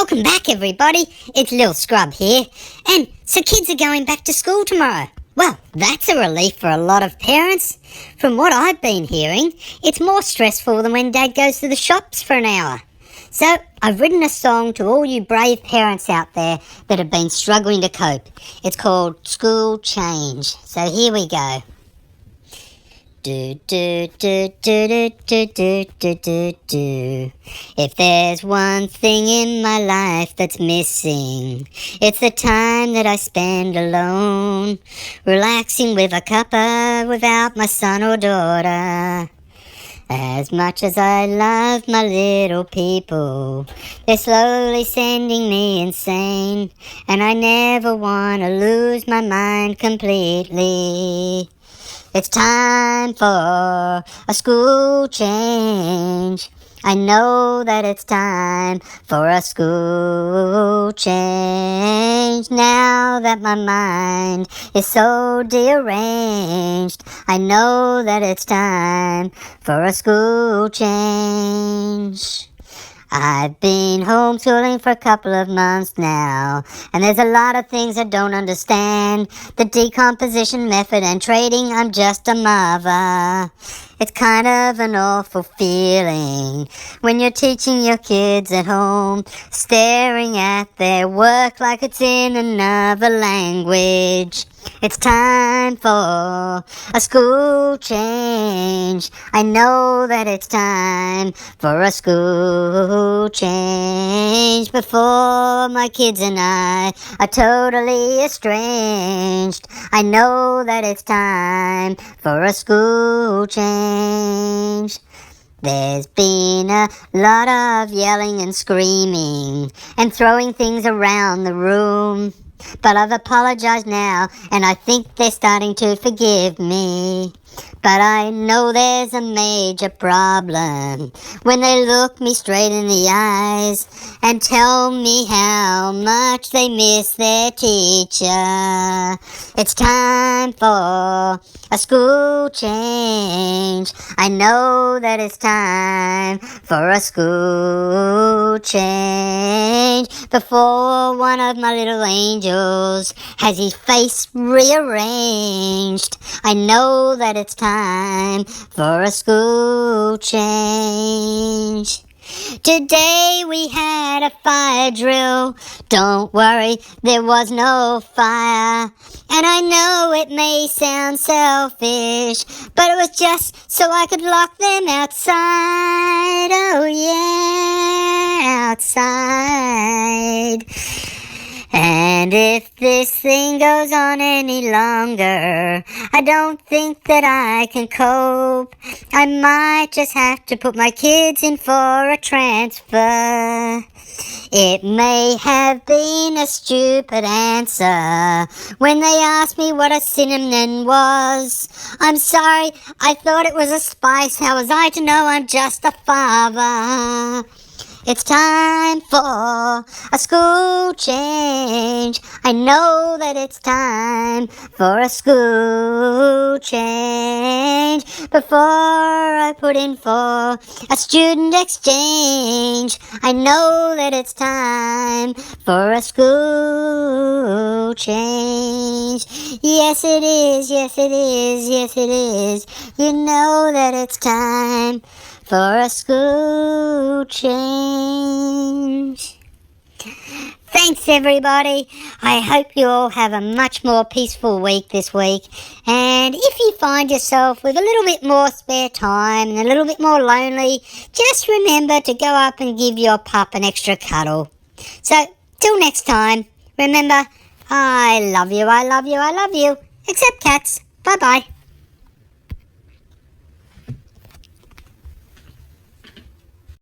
Welcome back, everybody. It's Lil Scrub here. And so kids are going back to school tomorrow. Well, that's a relief for a lot of parents. From what I've been hearing, it's more stressful than when Dad goes to the shops for an hour. So I've written a song to all you brave parents out there that have been struggling to cope. It's called School Change. So here we go. Do do do do do do do do do do. If there's one thing in my life that's missing, it's the time that I spend alone, relaxing with a cuppa without my son or daughter. As much as I love my little people, they're slowly sending me insane, and I never want to lose my mind completely. It's time for a school change. I know that it's time for a school change. Now that my mind is so deranged, I know that it's time for a school change. I've been homeschooling for a couple of months now, and there's a lot of things I don't understand. The decomposition method and trading, I'm just a mother. It's kind of an awful feeling when you're teaching your kids at home, staring at their work like it's in another language. It's time for a school change. I know that it's time for a school change. Before my kids and I are totally estranged, I know that it's time for a school change. There's been a lot of yelling and screaming and throwing things around the room, but I've apologized now, and I think they're starting to forgive me. But I know there's a major problem when they look me straight in the eyes and tell me how much they miss their teacher. It's time for a school change. I know that it's time for a school change. Before one of my little angels has his face rearranged, I know that it's time for a school change. Today we had a fire drill. Don't worry, there was no fire. And I know it may sound selfish, but it was just so I could lock them outside. Oh yeah, outside. And if this thing goes on any longer, I don't think that I can cope. I might just have to put my kids in for a transfer. It may have been a stupid answer when they asked me what a cinnamon was. I'm sorry, I thought it was a spice. How was I to know I'm just a father? It's time for a school change. I know that it's time for a school change. Before I put in for a student exchange, I know that it's time for a school change. Yes it is, yes it is, yes it is. You know that it's time for a school change. Thanks everybody. I hope you all have a much more peaceful week this week. And if you find yourself with a little bit more spare time and a little bit more lonely, just remember to go up and give your pup an extra cuddle. So, till next time, remember, I love you, I love you, I love you. Except cats. Bye-bye.